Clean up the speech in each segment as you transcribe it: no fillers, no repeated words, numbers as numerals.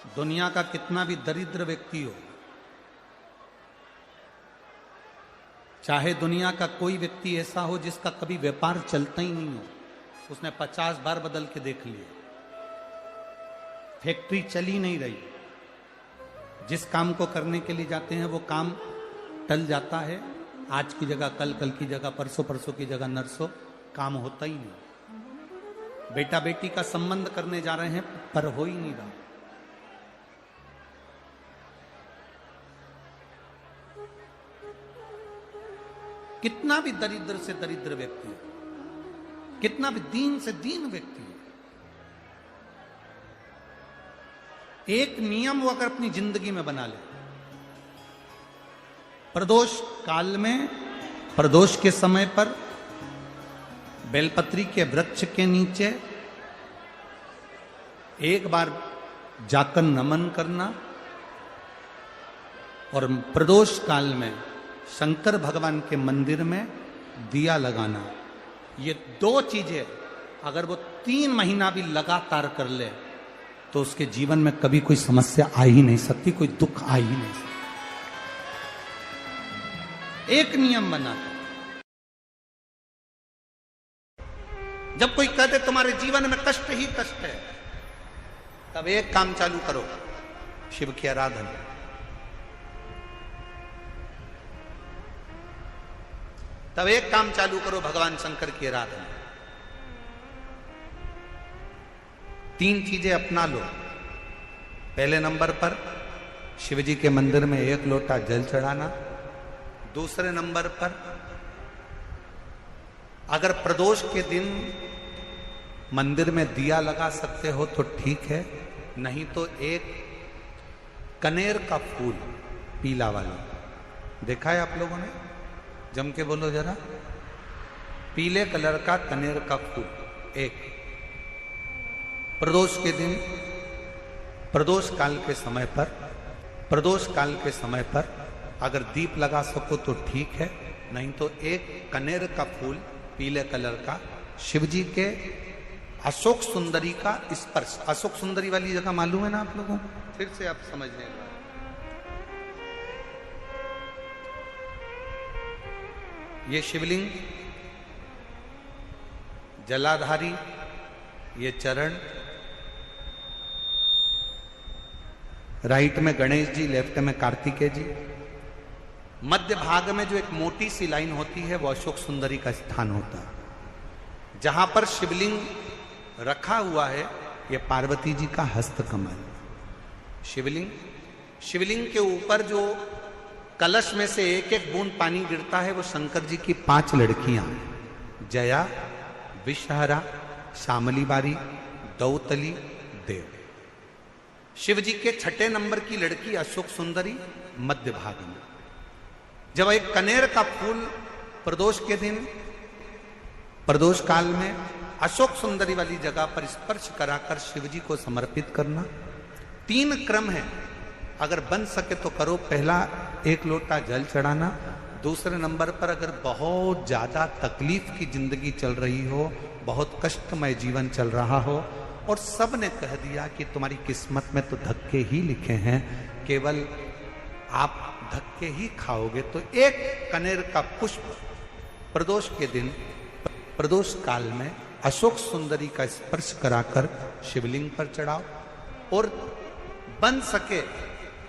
दुनिया का कितना भी दरिद्र व्यक्ति हो, चाहे दुनिया का कोई व्यक्ति ऐसा हो जिसका कभी व्यापार चलता ही नहीं हो, उसने 50 बार बदल के देख लिया, फैक्ट्री चली नहीं रही, जिस काम को करने के लिए जाते हैं वो काम टल जाता है, आज की जगह कल, कल की जगह परसों, परसों की जगह नरसों, काम होता ही नहीं। बेटा बेटी का संबंध करने जा रहे हैं पर हो ही नहीं रहा। कितना भी दरिद्र से दरिद्र व्यक्ति है, कितना भी दीन से दीन व्यक्ति है, एक नियम वो अगर अपनी जिंदगी में बना ले, प्रदोष काल में, प्रदोष के समय पर बेलपत्री के वृक्ष के नीचे एक बार जाकर नमन करना और प्रदोष काल में शंकर भगवान के मंदिर में दिया लगाना, ये दो चीजें अगर वो 3 महीना भी लगातार कर ले तो उसके जीवन में कभी कोई समस्या आ ही नहीं सकती, कोई दुख आ ही नहीं सकता। एक नियम बना, जब कोई कहते तुम्हारे जीवन में कष्ट ही कष्ट है, तब एक काम चालू करो, शिव की आराधना। तब एक काम चालू करो, भगवान शंकर की आराधना। 3 चीजें अपना लो। पहले नंबर पर शिव जी के मंदिर में 1 लोटा जल चढ़ाना। दूसरे नंबर पर अगर प्रदोष के दिन मंदिर में दिया लगा सकते हो तो ठीक है, नहीं तो एक कनेर का फूल पीला वाला, देखा है आप लोगों ने? जम के बोलो जरा। पीले कलर का कनेर का फूल एक, प्रदोष के दिन, प्रदोष काल के समय पर, प्रदोष काल के समय पर अगर दीप लगा सको तो ठीक है, नहीं तो एक कनेर का फूल पीले कलर का, शिव जी के अशोक सुंदरी का स्पर्श। अशोक सुंदरी वाली जगह मालूम है ना आप लोगों को? फिर से आप समझ लें। ये शिवलिंग, जलाधारी, ये चरण, राइट में गणेश जी, लेफ्ट में कार्तिकेय जी, मध्य भाग में जो एक मोटी सी लाइन होती है वो अशोक सुंदरी का स्थान होता है। जहां पर शिवलिंग रखा हुआ है ये पार्वती जी का हस्त कमल। शिवलिंग, शिवलिंग के ऊपर जो कलश में से एक एक बूंद पानी गिरता है वो शंकर जी की 5 लड़कियां, जया, विषहरा, श्यामली बारी, दौतली, देव। शिव जी के 6ठे नंबर की लड़की अशोक सुंदरी मध्य भाग में। जब एक कनेर का फूल प्रदोष के दिन, प्रदोष काल में अशोक सुंदरी वाली जगह पर स्पर्श कराकर शिव जी को समर्पित करना। 3 क्रम है, अगर बन सके तो करो। पहला 1 लोटा जल चढ़ाना। दूसरे नंबर पर अगर बहुत ज्यादा तकलीफ की जिंदगी चल रही हो, बहुत कष्टमय जीवन चल रहा हो और सब ने कह दिया कि तुम्हारी किस्मत में तो धक्के ही लिखे हैं, केवल आप धक्के ही खाओगे, तो एक कनेर का पुष्प प्रदोष के दिन, प्रदोष काल में अशोक सुंदरी का स्पर्श कराकर शिवलिंग पर चढ़ाओ। और बन सके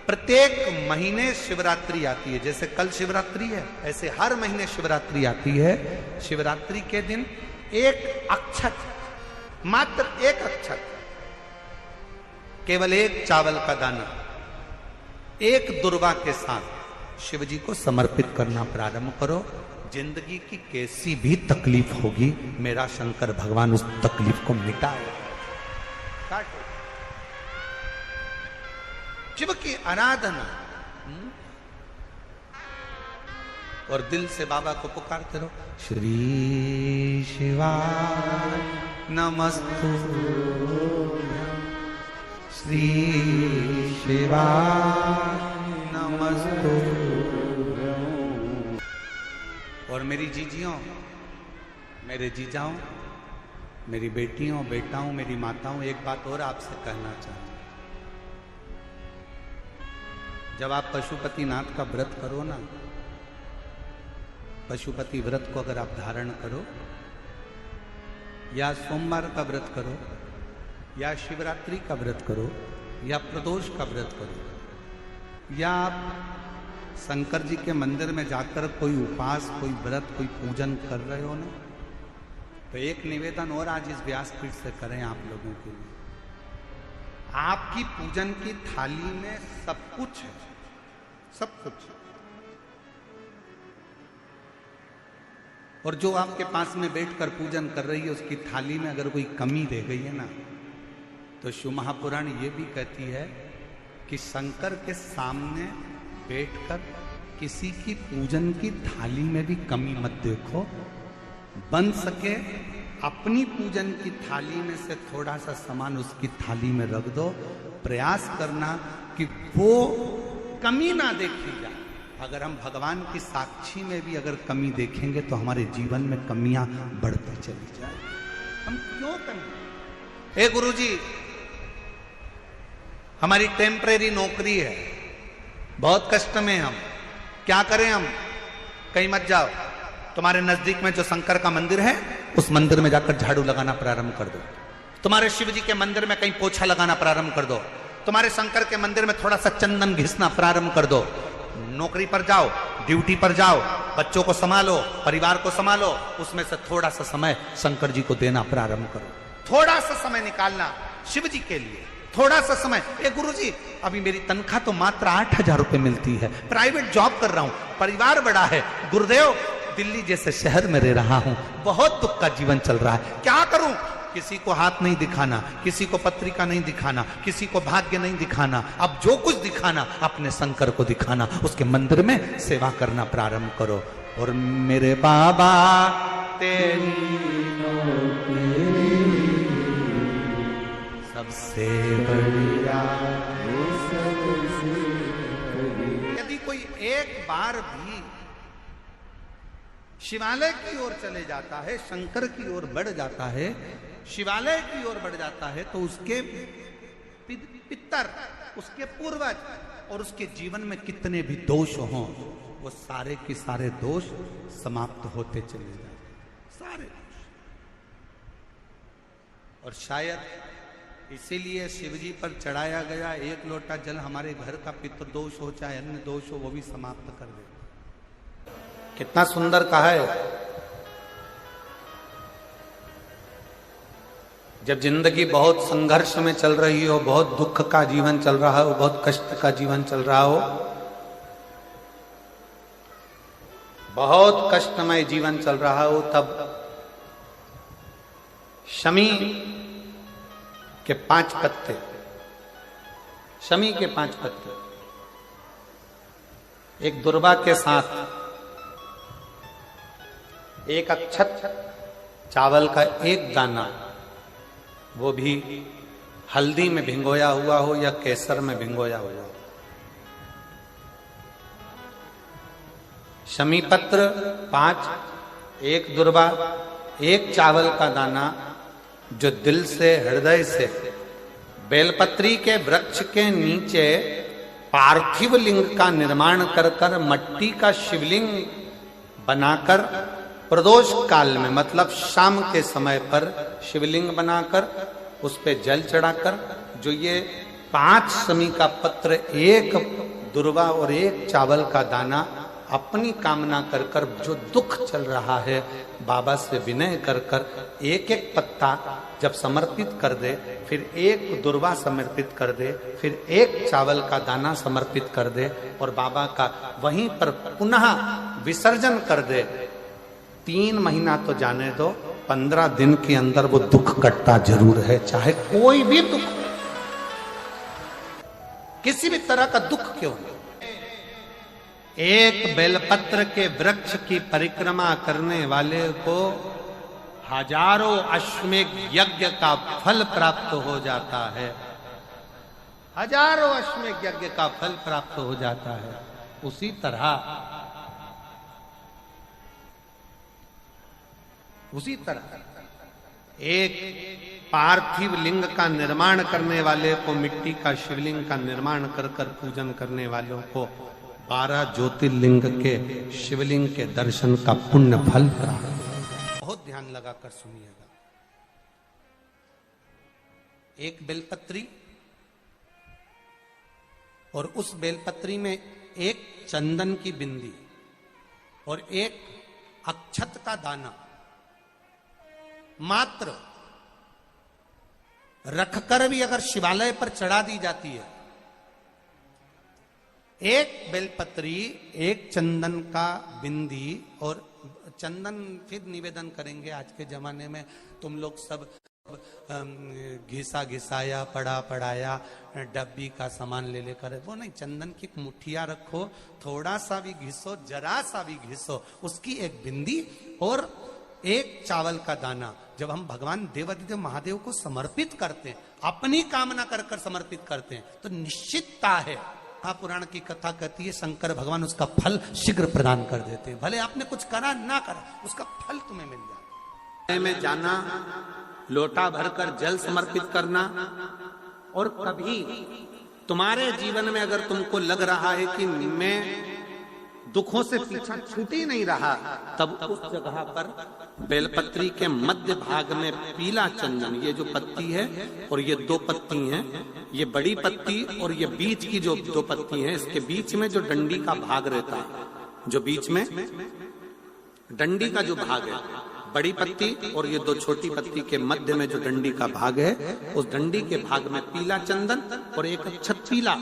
प्रत्येक महीने शिवरात्रि आती है, जैसे कल शिवरात्रि है ऐसे हर महीने शिवरात्रि आती है। शिवरात्रि के दिन एक अक्षत, मात्र एक अक्षत, केवल एक चावल का दाना, एक दुर्वा के साथ शिव जी को समर्पित करना प्रारंभ करो। जिंदगी की कैसी भी तकलीफ होगी, मेरा शंकर भगवान उस तकलीफ को मिटाएगा। शिव की आराधना और दिल से बाबा को पुकारते रहो, श्री शिवाय नमस्तुभ्यं, श्री शिवाय नमस्तुभ्यं। और मेरी जीजियों, मेरे जीजाओं, मेरी बेटियों, बेटाओं, मेरी माताओं, एक बात और आपसे कहना चाहता हूं। जब आप पशुपतिनाथ का व्रत करो ना, पशुपति व्रत को अगर आप धारण करो, या सोमवार का व्रत करो, या शिवरात्रि का व्रत करो, या प्रदोष का व्रत करो, या आप शंकर जी के मंदिर में जाकर कोई उपास, कोई व्रत, कोई पूजन कर रहे हो ना, तो एक निवेदन और आज इस व्यासपीठ से करें आप लोगों के लिए। आपकी पूजन की थाली में सब कुछ है, सब कुछ। और जो आपके पास में बैठकर पूजन कर रही है, उसकी थाली में अगर कोई कमी रह गई है ना, तो शिव महापुराण ये भी कहती है कि शंकर के सामने बैठकर किसी की पूजन की थाली में भी कमी मत देखो। बन सके अपनी पूजन की थाली में से थोड़ा सा सामान उसकी थाली में रख दो। प्रयास करना कि वो कमी ना देखी जाए। अगर हम भगवान की साक्षी में भी अगर कमी देखेंगे तो हमारे जीवन में कमियां बढ़ती चली जाए। हम क्यों कमी? हे गुरुजी, हमारी टेम्परेरी नौकरी है, बहुत कष्ट में हम, क्या करें हम? कहीं मत जाओ, तुम्हारे नजदीक में जो शंकर का मंदिर है उस मंदिर में जाकर झाड़ू लगाना प्रारंभ कर दो। तुम्हारे शिव जी के मंदिर में कहीं पोछा लगाना प्रारंभ कर दो। तुम्हारे शंकर के मंदिर में थोड़ा सा चंदन घिसना प्रारंभ कर दो। नौकरी पर जाओ, ड्यूटी पर जाओ, बच्चों को संभालो, परिवार को संभालो, उसमें से थोड़ा सा समय शंकर जी को देना प्रारंभ करो। थोड़ा सा समय निकालना शिव जी के लिए, थोड़ा सा समय। ए गुरुजी, अभी मेरी तनख्वाह तो मात्र 8,000 रुपए मिलती है, प्राइवेट जॉब कर रहा हूं, परिवार बड़ा है, गुरुदेव दिल्ली जैसे शहर में रह रहा हूं, बहुत दुख का जीवन चल रहा है, क्या करूं? किसी को हाथ नहीं दिखाना, किसी को पत्रिका नहीं दिखाना, किसी को भाग्य नहीं दिखाना। अब जो कुछ दिखाना अपने शंकर को दिखाना, उसके मंदिर में सेवा करना प्रारंभ करो। और मेरे बाबा तेरी सबसे बढ़िया, यदि कोई एक बार भी शिवालय की ओर चले जाता है, शंकर की ओर बढ़ जाता है, शिवालय की ओर बढ़ जाता है, तो उसके पितर, उसके पूर्वज और उसके जीवन में कितने भी दोष हों, वो सारे के सारे दोष समाप्त होते चले जाते, सारे दोष। और शायद इसीलिए शिवजी पर चढ़ाया गया एक लोटा जल हमारे घर का पितृदोष हो चाहे अन्य दोष हो, वो भी समाप्त कर दे। कितना सुंदर कहा है। जब जिंदगी बहुत संघर्ष में चल रही हो, बहुत दुख का जीवन चल रहा हो, बहुत कष्ट का जीवन चल रहा हो, बहुत कष्टमय जीवन चल रहा हो, तब शमी के 5 पत्ते, शमी के 5 पत्ते, एक दुर्वा के साथ एक अक्षत चावल का एक दाना, वो भी हल्दी में भिंगोया हुआ हो या केसर में भिंगोया हुआ हो, शमी पत्र 5, एक दुर्वा, एक चावल का दाना, जो दिल से, हृदय से बेलपत्री के वृक्ष के नीचे पार्थिव लिंग का निर्माण कर कर मट्टी का शिवलिंग बनाकर प्रदोष काल में, मतलब शाम के समय पर शिवलिंग बनाकर उस पे जल चढ़ाकर, जो ये 5 शमी का पत्र, एक दुर्वा और एक चावल का दाना, अपनी कामना कर कर, जो दुख चल रहा है, बाबा से विनय कर कर एक एक पत्ता जब समर्पित कर दे, फिर एक दुर्वा समर्पित कर दे, फिर एक चावल का दाना समर्पित कर दे और बाबा का वहीं पर पुनः विसर्जन कर दे, 3 महीना तो जाने दो, 15 दिन के अंदर वो दुख कटता जरूर है, चाहे कोई भी दुख, किसी भी तरह का दुख क्यों हो। एक बेलपत्र के वृक्ष की परिक्रमा करने वाले को हजारों अश्वमेध यज्ञ का फल प्राप्त हो जाता है, हजारों अश्वमेध यज्ञ का फल प्राप्त हो जाता है। उसी तरह एक पार्थिव लिंग का निर्माण करने वाले को, मिट्टी का शिवलिंग का निर्माण कर कर पूजन करने वालों को 12 ज्योतिर्लिंग के शिवलिंग के दर्शन का पुण्य फल प्राप्त। बहुत ध्यान लगाकर सुनिएगा। एक बेलपत्री और उस बेलपत्री में एक चंदन की बिंदी और एक अक्षत का दाना मात्र रखकर भी अगर शिवालय पर चढ़ा दी जाती है, एक बेलपत्री, एक चंदन का बिंदी, और चंदन फिर निवेदन करेंगे। आज के जमाने में तुम लोग सब घिसा घिसाया, पड़ा पड़ाया, डब्बी का सामान ले लेकर, वो नहीं, चंदन की मुठिया रखो, थोड़ा सा भी घिसो, जरा सा भी घिसो, उसकी एक बिंदी और एक चावल का दाना। जब हम भगवान देवाधिदेव महादेव को समर्पित करते हैं, अपनी कामना कर कर समर्पित करते हैं, तो निश्चितता है, पुराण की कथा कहती है, शंकर भगवान उसका फल शीघ्र प्रदान कर देते हैं। भले आपने कुछ करा ना करा, उसका फल तुम्हें मिल जाए। में जाना, लोटा भरकर जल समर्पित करना, और कभी तुम्हारे जीवन में अगर तुमको लग रहा है कि मैं दुखों से पीछा छूट ही नहीं रहा, तब उस जगह पर बेलपत्री के मध्य भाग में पीला चंदन, ये जो पत्ती है और ये 2 पत्ती हैं, ये बड़ी पत्ती और ये बीच की जो 2 पत्ती हैं, इसके बीच में जो डंडी का भाग रहता है, जो बीच में डंडी का जो भाग है, बड़ी पत्ती और ये 2 छोटी पत्ती के मध्य में जो डंडी का भाग है, उस डंडी के भाग में पीला चंदन और एक अक्षत पीला,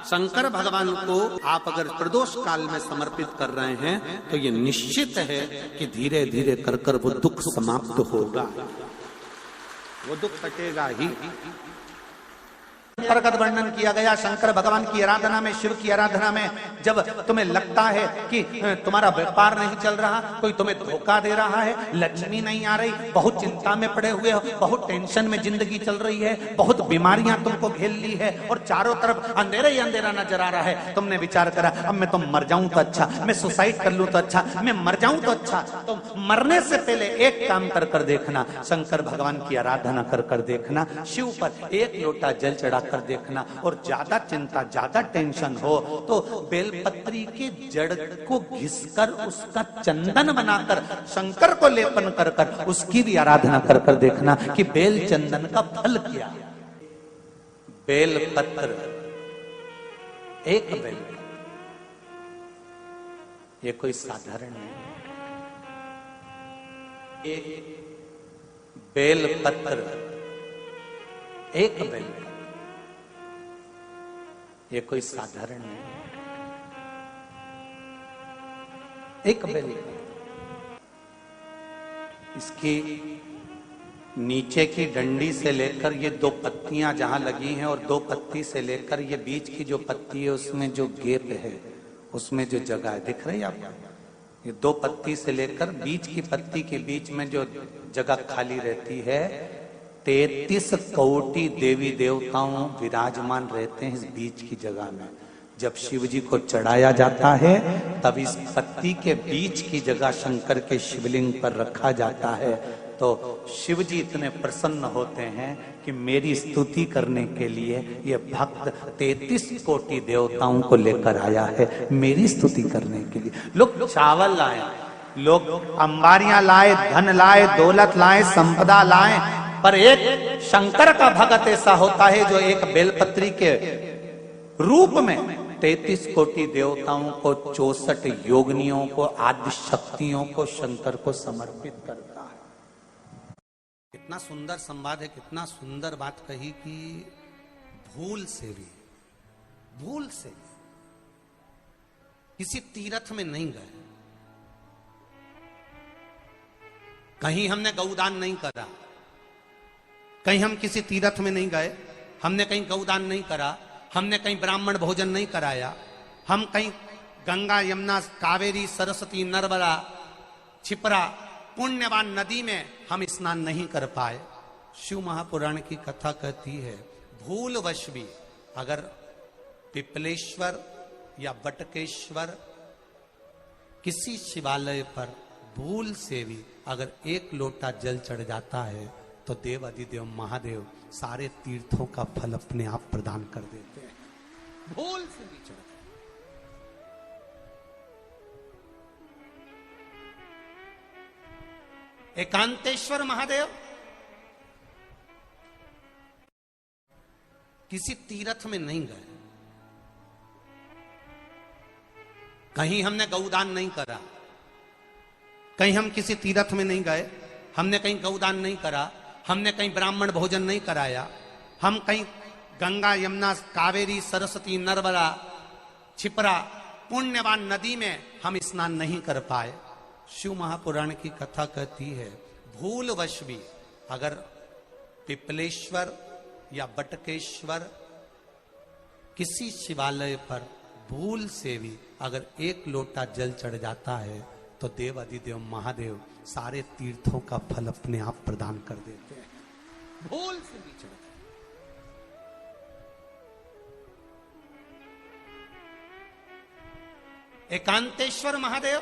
शंकर भगवान को आप अगर प्रदोष काल में समर्पित कर रहे हैं, तो ये निश्चित है कि धीरे धीरे कर कर वो दुख समाप्त होगा, वो दुख कटेगा ही। प्रगत वर्णन किया गया शंकर भगवान की आराधना में, शिव की आराधना में, जब तुम्हें लगता है कि तुम्हारा व्यापार नहीं चल रहा, कोई तुम्हें धोखा दे रहा है, लक्ष्मी नहीं आ रही, बहुत चिंता में पड़े हुए हो, बहुत टेंशन में जिंदगी चल रही है, बहुत बीमारियां तुमको घेर ली है और चारों तरफ अंधेरा ही अंधेरा नजर आ रहा है, तुमने विचार करा अब मैं तो मर जाऊं तो अच्छा, मैं सुसाइड कर लूं तो अच्छा, मैं मर जाऊं तो अच्छा, तो मरने से पहले एक काम कर कर देखना, शंकर भगवान की आराधना कर कर देखना, शिव पर एक लोटा जल चढ़ा कर देखना, और ज्यादा चिंता, ज्यादा टेंशन हो तो बेलपत्री के जड़ को घिसकर उसका चंदन बनाकर शंकर को लेपन कर कर उसकी भी आराधना कर कर देखना कि बेल चंदन का फल क्या। बेलपत्र, एक बेल, ये कोई साधारण नहीं, एक बेलपत्र, एक बेल, ये कोई साधारण नहीं, एक बेल। इसकी नीचे की डंडी से लेकर ये 2 पत्तियां जहां लगी हैं, और 2 पत्ती से लेकर ये बीच की जो पत्ती है उसमें जो गैप है, उसमें जो जगह है, दिख रही है आपको? ये 2 पत्ती से लेकर बीच की पत्ती के बीच में जो जगह खाली रहती है, 33 कोटि देवी देवताओं विराजमान रहते हैं इस बीच की जगह में। जब शिव जी को चढ़ाया जाता है, तब इस पत्ती के बीच की जगह शंकर के शिवलिंग पर रखा जाता है, तो शिव जी इतने प्रसन्न होते हैं कि मेरी स्तुति करने के लिए ये भक्त 33 कोटि देवताओं को लेकर आया है, मेरी स्तुति करने के लिए। लोग चावल लाए, लोग अंबारियां लाए, धन लाए, दौलत लाए, संपदा लाए, पर एक शंकर का भगत ऐसा होता है जो एक बेलपत्री के रूप में 33 कोटि देवताओं को, 64 योगिनियों को, आदि शक्तियों को शंकर को समर्पित करता है। कितना सुंदर संवाद है, कितना सुंदर बात कही कि भूल से भी किसी तीर्थ में नहीं गए, कहीं हमने गौदान नहीं करा, कहीं हम किसी तीर्थ में नहीं गए, हमने कहीं गौदान नहीं करा, हमने कहीं ब्राह्मण भोजन नहीं कराया, हम कहीं गंगा, यमुना, कावेरी, सरस्वती, नर्मदा, छिपरा, पुण्यवान नदी में हम स्नान नहीं कर पाए। शिव महापुराण की कथा कहती है, भूलवश भी अगर पिपलेश्वर या बटकेश्वर किसी शिवालय पर भूल से भी अगर 1 लोटा जल चढ़ जाता है, तो देव अधिदेव महादेव सारे तीर्थों का फल अपने आप प्रदान कर देते हैं। भूल से भी चढ़ गए। एकांतेश्वर महादेव किसी तीर्थ में नहीं गए, कहीं हमने गौदान नहीं करा, कहीं हम किसी तीर्थ में नहीं गए, हमने कहीं गौदान नहीं करा, हमने कहीं ब्राह्मण भोजन नहीं कराया, हम कहीं गंगा यमुना कावेरी सरस्वती नर्मदा छिपरा पुण्यवान नदी में हम स्नान नहीं कर पाए। शिव महापुराण की कथा कहती है भूलवश भी अगर पिपलेश्वर या बटकेश्वर किसी शिवालय पर भूल से भी अगर एक लोटा जल चढ़ जाता है तो देव अधिदेव महादेव सारे तीर्थों का फल अपने आप प्रदान कर देते हैं। भूल से भी चढ़ गए। एकांतेश्वर महादेव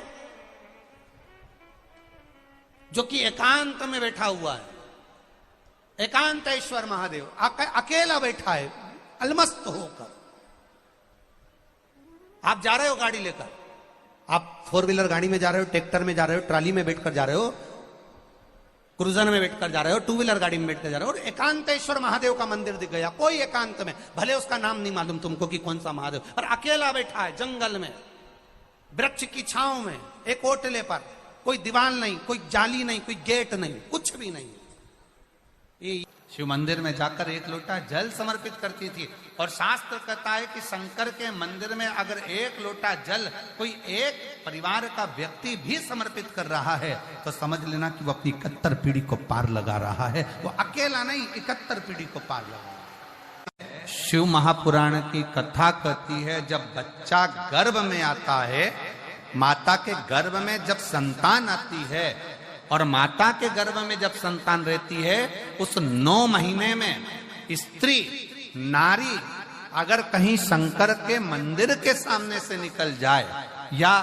जो कि एकांत में बैठा हुआ है, एकांतेश्वर महादेव अकेला बैठा है अलमस्त होकर। आप जा रहे हो गाड़ी लेकर, आप 4 व्हीलर गाड़ी में जा रहे हो, ट्रैक्टर में जा रहे हो, ट्राली में बैठकर जा रहे हो, क्रूजर में बैठकर जा रहे हो, 2 व्हीलर गाड़ी में बैठकर जा रहे हो, और एकांतेश्वर महादेव का मंदिर दिख गया कोई एकांत में, भले उसका नाम नहीं मालूम तुमको कि कौन सा महादेव, और अकेला बैठा है जंगल में वृक्ष की छांव में एक ओटले पर, कोई दीवार नहीं, कोई जाली नहीं, कोई गेट नहीं, कुछ भी नहीं। ये शिव मंदिर में जाकर एक लोटा जल समर्पित करती थी। और शास्त्र कहता है कि शंकर के मंदिर में अगर एक लोटा जल कोई एक परिवार का व्यक्ति भी समर्पित कर रहा है तो समझ लेना कि वो अपनी 71 पीढ़ी को पार लगा रहा है। वो अकेला नहीं, 71 पीढ़ी को पार लगा रहा है। शिव महापुराण की कथा कहती है जब बच्चा गर्भ में आता है, माता के गर्भ में जब संतान आती है और माता के गर्भ में जब संतान रहती है, उस 9 महीने में स्त्री नारी अगर कहीं शंकर के मंदिर के सामने से निकल जाए, या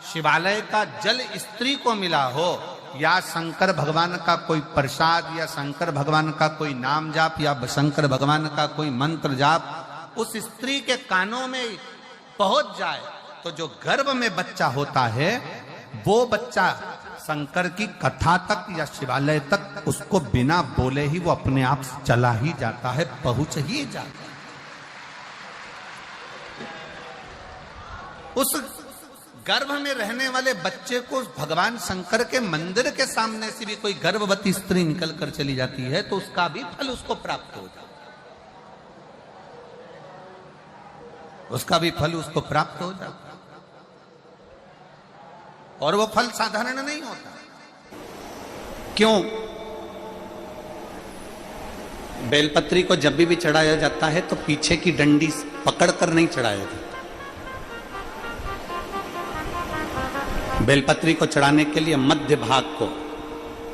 शिवालय का जल स्त्री को मिला हो, या शंकर भगवान का कोई प्रसाद, या शंकर भगवान का कोई नाम जाप, या शंकर भगवान का कोई मंत्र जाप उस स्त्री के कानों में पहुंच जाए, तो जो गर्भ में बच्चा होता है वो बच्चा शंकर की कथा तक या शिवालय तक उसको बिना बोले ही वो अपने आप चला ही जाता है, पहुंच ही जाता है। उस गर्भ में रहने वाले बच्चे को भगवान शंकर के मंदिर के सामने से भी कोई गर्भवती स्त्री निकल कर चली जाती है तो उसका भी फल उसको प्राप्त हो जाता है, उसका भी फल उसको प्राप्त हो जाता है। और वो फल साधारण नहीं होता। क्यों? बेलपत्री को जब भी चढ़ाया जाता है तो पीछे की डंडी पकड़कर नहीं चढ़ाया जाता। बेलपत्री को चढ़ाने के लिए मध्य भाग को,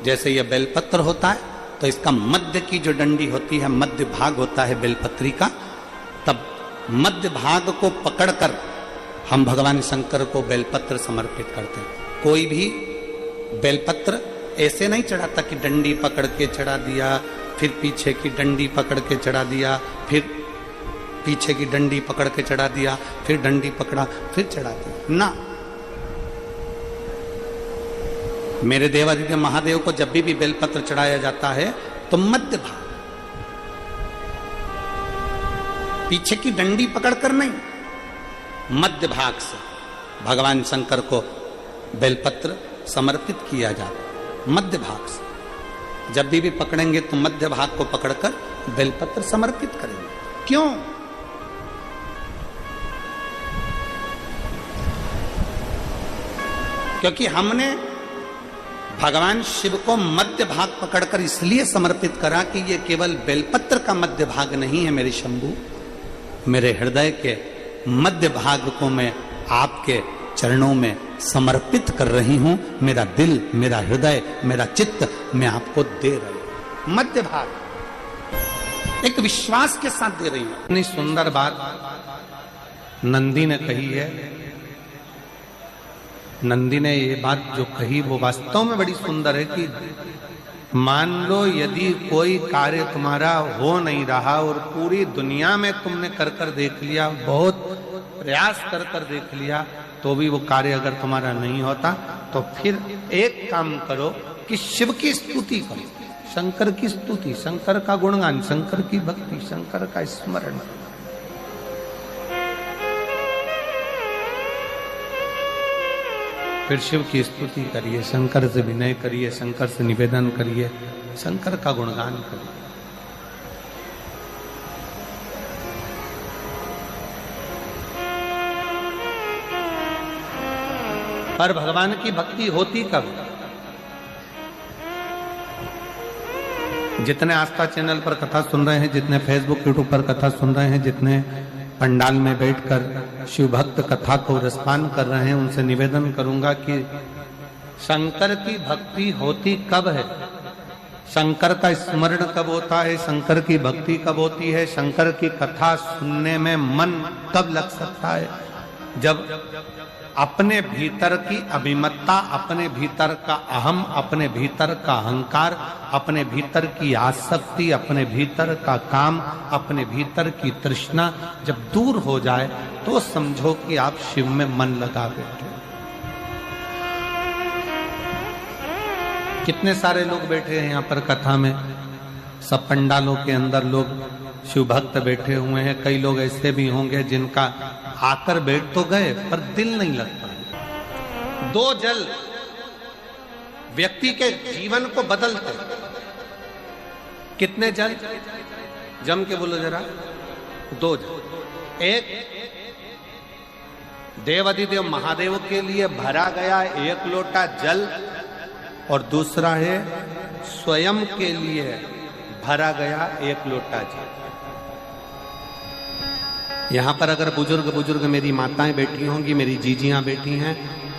जैसे यह बेलपत्र होता है तो इसका मध्य की जो डंडी होती है, मध्य भाग होता है बेलपत्री का, तब मध्य भाग को पकड़कर हम भगवान शंकर को बेलपत्र समर्पित करते हैं। कोई भी बेलपत्र ऐसे नहीं चढ़ाता कि डंडी पकड़ के चढ़ा दिया, फिर पीछे की डंडी पकड़ के चढ़ा दिया, फिर पीछे की डंडी पकड़ के चढ़ा दिया, फिर डंडी पकड़ा फिर चढ़ा दिया ना। मेरे देवादिदेव महादेव को जब भी बेलपत्र चढ़ाया जाता है तो मध्य भाग, पीछे की डंडी पकड़कर नहीं, मध्य भाग से भगवान शंकर को बेलपत्र समर्पित किया जाता। मध्य भाग से जब भी पकड़ेंगे तो मध्य भाग को पकड़कर बेलपत्र समर्पित करेंगे। क्यों? क्योंकि हमने भगवान शिव को मध्य भाग पकड़कर इसलिए समर्पित करा कि ये केवल बेलपत्र का मध्य भाग नहीं है मेरे शंभू, मेरे हृदय के मध्य भाग को मैं आपके चरणों में समर्पित कर रही हूं। मेरा दिल, मेरा हृदय, मेरा चित्त मैं आपको दे रही हूं। मध्य भाग एक विश्वास के साथ दे रही हूं। इतनी सुंदर बात नंदी ने कही है। नंदी ने ये बात जो कही वो वास्तव में बड़ी सुंदर है कि मान लो यदि कोई कार्य तुम्हारा हो नहीं रहा और पूरी दुनिया में तुमने कर कर देख लिया, बहुत प्रयास कर कर देख लिया, तो भी वो कार्य अगर तुम्हारा नहीं होता, तो फिर एक काम करो कि शिव की स्तुति करो, शंकर की स्तुति, शंकर का गुणगान, शंकर की भक्ति, शंकर का स्मरण। फिर शिव की स्तुति करिए, शंकर से विनय करिए, शंकर से निवेदन करिए, शंकर का गुणगान करिए। पर भगवान की भक्ति होती कब? जितने आस्था चैनल पर कथा सुन रहे हैं, जितने फेसबुक यूट्यूब पर कथा सुन रहे हैं, जितने पंडाल में बैठकर शिव भक्त कथा को रसपान कर रहे हैं, उनसे निवेदन करूंगा कि शंकर की भक्ति होती कब है, शंकर का स्मरण कब होता है, शंकर की भक्ति कब होती है, शंकर की कथा सुनने में मन कब लग सकता है? जब अपने भीतर की अभिमत्ता, अपने भीतर का अहम, अपने भीतर का अहंकार, अपने भीतर की आसक्ति, अपने भीतर का काम, अपने भीतर की तृष्णा जब दूर हो जाए, तो समझो कि आप शिव में मन लगा बैठे। कितने सारे लोग बैठे हैं यहाँ पर कथा में, सब पंडालों के अंदर लोग शिव भक्त बैठे हुए हैं। कई लोग ऐसे भी होंगे जिनका आकर बैठ तो गए पर दिल नहीं लगता। दो जल व्यक्ति के जीवन को बदलते। कितने जल? जम के बोलो जरा। दो जल। एक देवाधिदेव महादेव के लिए भरा गया एक लोटा जल, और दूसरा है स्वयं के लिए भरा गया एक लोटा जल। यहां पर अगर बुजुर्ग मेरी माताएं बैठी होंगी, मेरी जीजियां बैठी हैं,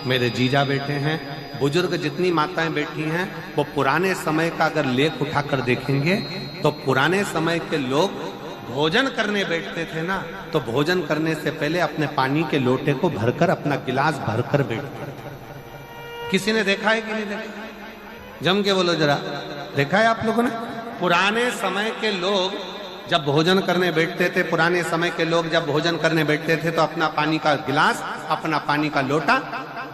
मेरे जीजा बैठे हैं, बुजुर्ग जितनी माताएं बैठी हैं, वो पुराने समय का अगर लेख उठाकर देखेंगे तो पुराने समय के लोग भोजन करने बैठते थे ना, तो भोजन करने से पहले अपने पानी के लोटे को भरकर, अपना गिलास भरकर बैठते थे। किसी ने देखा है कि नहीं देखा? जम के बोलो जरा, देखा है आप लोगों ने? पुराने समय के लोग जब भोजन करने बैठते थे, पुराने समय के लोग जब भोजन करने बैठते थे, तो अपना पानी का गिलास, अपना पानी का लोटा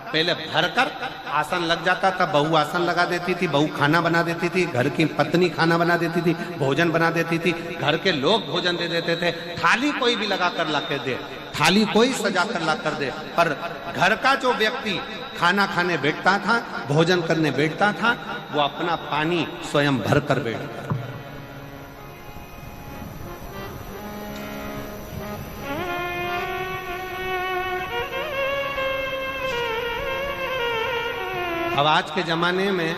पहले भरकर आसन लग जाता था। बहू आसन लगा देती थी, बहू खाना बना देती थी, घर की पत्नी खाना बना देती थी, भोजन बना देती थी, घर के लोग भोजन दे देते थे। थाली कोई भी लगा कर ला कर दे, थाली कोई सजा कर ला कर दे, पर घर का जो व्यक्ति खाना खाने बैठता था, भोजन करने बैठता था, वो अपना पानी स्वयं भर कर बैठता। अब आज के जमाने में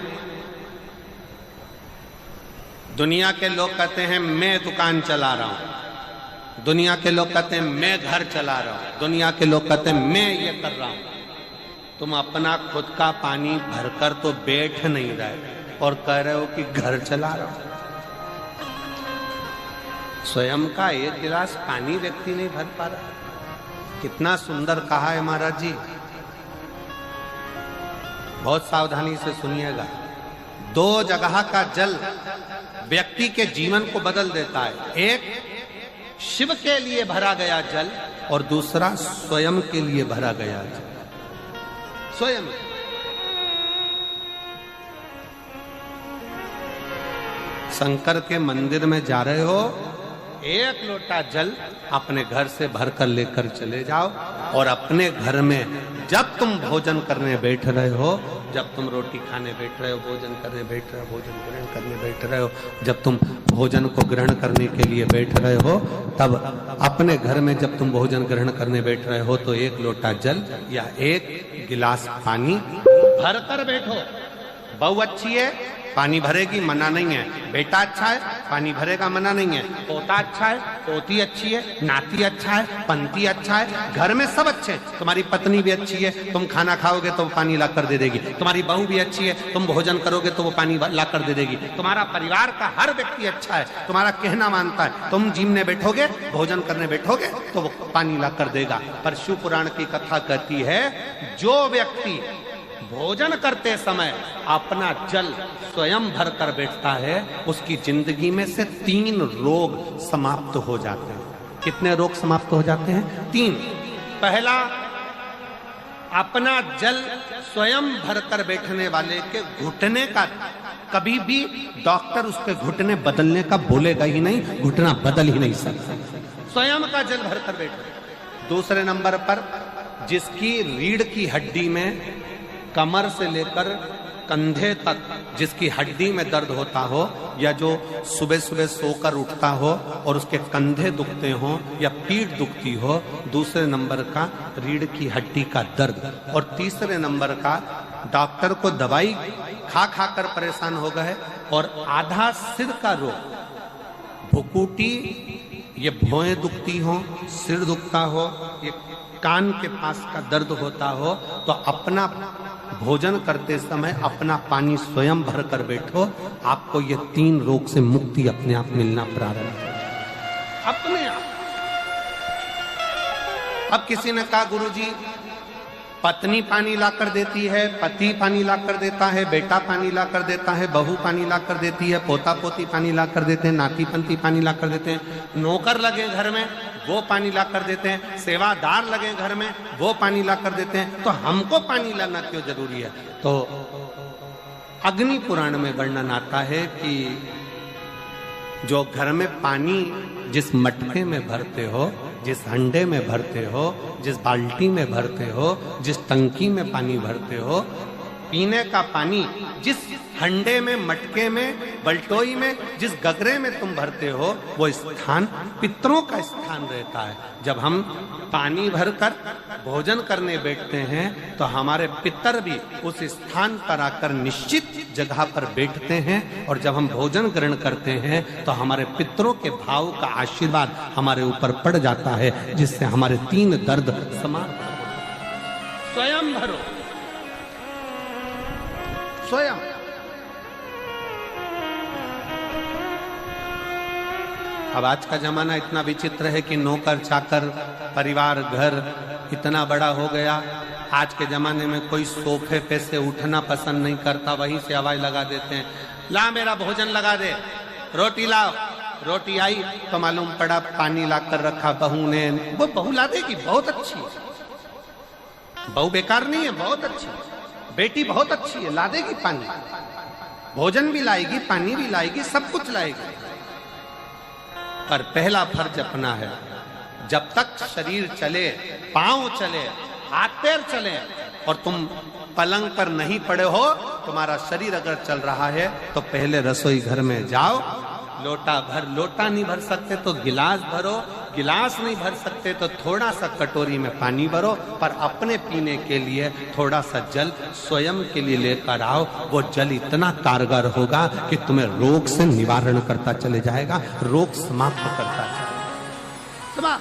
दुनिया के लोग कहते हैं मैं दुकान चला रहा हूं, दुनिया के लोग कहते हैं मैं घर चला रहा हूं, दुनिया के लोग कहते हैं मैं ये कर रहा हूं। तुम अपना खुद का पानी भरकर तो बैठ नहीं रहे और कह रहे हो कि घर चला रहा हूं। स्वयं का एक गिलास पानी व्यक्ति नहीं भर पा रहा। कितना सुंदर कहा है महाराज जी। बहुत सावधानी से सुनिएगा। दो जगह का जल व्यक्ति के जीवन को बदल देता है। एक शिव के लिए भरा गया जल और दूसरा स्वयं के लिए भरा गया जल। स्वयं शंकर के मंदिर में जा रहे हो, एक लोटा जल अपने घर से भरकर लेकर चले जाओ, और अपने घर में जब तुम भोजन करने बैठ रहे हो, जब तुम रोटी खाने बैठ रहे हो, भोजन करने बैठ रहे हो, भोजन ग्रहण करने बैठ रहे हो, जब तुम भोजन को ग्रहण करने के लिए बैठ रहे हो, तब अपने घर में जब तुम भोजन ग्रहण करने बैठ रहे हो, तो एक लोटा जल या एक गिलास पानी भर कर बैठो। बहू अच्छी है, पानी भरेगी, मना नहीं है। बेटा अच्छा है, पानी भरेगा, मना नहीं है। पोता अच्छा है, पोती अच्छी है, नाती अच्छा है, पंती अच्छा है, घर में सब अच्छे। तुम्हारी पत्नी भी अच्छी है, तुम खाना खाओगे तो वो पानी ला कर दे देगी। तुम्हारी बहू भी अच्छी है, तुम भोजन करोगे तो वो पानी ला कर दे देगी। तुम्हारा परिवार का हर व्यक्ति अच्छा है, तुम्हारा कहना मानता है। तुम जिमने बैठोगे, भोजन करने बैठोगे तो वो पानी ला कर देगा। पर शिव पुराण की कथा कहती है, जो व्यक्ति भोजन करते समय अपना जल स्वयं भर कर बैठता है, उसकी जिंदगी में से 3 रोग समाप्त हो जाते हैं। कितने रोग समाप्त हो जाते हैं? 3। पहला, अपना जल स्वयं भर कर बैठने वाले के घुटने का कभी भी डॉक्टर उसके घुटने बदलने का बोलेगा ही नहीं, घुटना बदल ही नहीं सकता, स्वयं का जल भर कर बैठे। दूसरे नंबर पर, जिसकी रीढ़ की हड्डी में कमर से लेकर कंधे तक जिसकी हड्डी में दर्द होता हो, या जो सुबह सुबह सोकर उठता हो और उसके कंधे दुखते हो या पीठ दुखती हो। दूसरे नंबर का रीढ़ की हड्डी का दर्द। और तीसरे नंबर का डॉक्टर को दवाई खा खा कर परेशान हो गए और आधा सिर का रोग, भुकुटी, ये भौएं दुखती हो, सिर दुखता हो, ये कान के पास का दर्द होता हो, तो अपना भोजन करते समय अपना पानी स्वयं भर कर बैठो, आपको ये 3 रोग से मुक्ति अपने आप मिलना प्रारंभ हो, अपने आप। अब किसी ने कहा, गुरुजी पत्नी पानी लाकर देती है, पति पानी लाकर देता है, बेटा पानी लाकर देता है, बहू पानी लाकर देती है, पोता पोती पानी लाकर देते हैं, नाती पंती पानी लाकर देते हैं, नौकर लगे घर में वो पानी लाकर देते हैं, सेवादार लगे घर में वो पानी लाकर देते हैं, तो हमको पानी लाना क्यों जरूरी है? तो अग्नि पुराण में वर्णन आता है कि जो घर में पानी जिस मटके में भरते हो, जिस हंडे में भरते हो, जिस बाल्टी में भरते हो, जिस टंकी में पानी भरते हो, पीने का पानी जिस हंडे में, मटके में, बल्टोई में, जिस गगरे में तुम भरते हो, वो स्थान पितरों का स्थान रहता है। जब हम पानी भरकर भोजन करने बैठते हैं तो हमारे पितर भी उस स्थान पर आकर निश्चित जगह पर बैठते हैं, और जब हम भोजन ग्रहण करते हैं तो हमारे पितरों के भाव का आशीर्वाद हमारे ऊपर पड़ जाता है, जिससे हमारे 3 दर्द समाप्त हो। स्वयं भरो, स्वयं। अब आज का जमाना इतना विचित्र है कि नौकर चाकर, परिवार, घर इतना बड़ा हो गया। आज के जमाने में कोई सोफे पे से उठना पसंद नहीं करता, वहीं से आवाज लगा देते हैं, ला मेरा भोजन लगा दे, रोटी लाओ। रोटी आई तो मालूम पड़ा पानी ला कर रखा बहू ने। वो बहू ला देगी, बहुत अच्छी है, बहू बेकार नहीं है, बहुत अच्छी है, बेटी बहुत अच्छी है, ला देगी पानी, भोजन भी लाएगी, पानी भी लाएगी, सब कुछ लाएगी। पर पहला फर्ज अपना है, जब तक शरीर चले, पांव चले, हाथ पैर चले, और तुम पलंग पर नहीं पड़े हो, तुम्हारा शरीर अगर चल रहा है, तो पहले रसोई घर में जाओ, लोटा भर, लोटा नहीं भर सकते तो गिलास भरो, गिलास नहीं भर सकते तो थोड़ा सा कटोरी में पानी भरो, पर अपने पीने के लिए थोड़ा सा जल स्वयं के लिए लेकर आओ। वो जल इतना कारगर होगा कि तुम्हें रोग से निवारण करता चले जाएगा, रोग समाप्त करता चलेगा।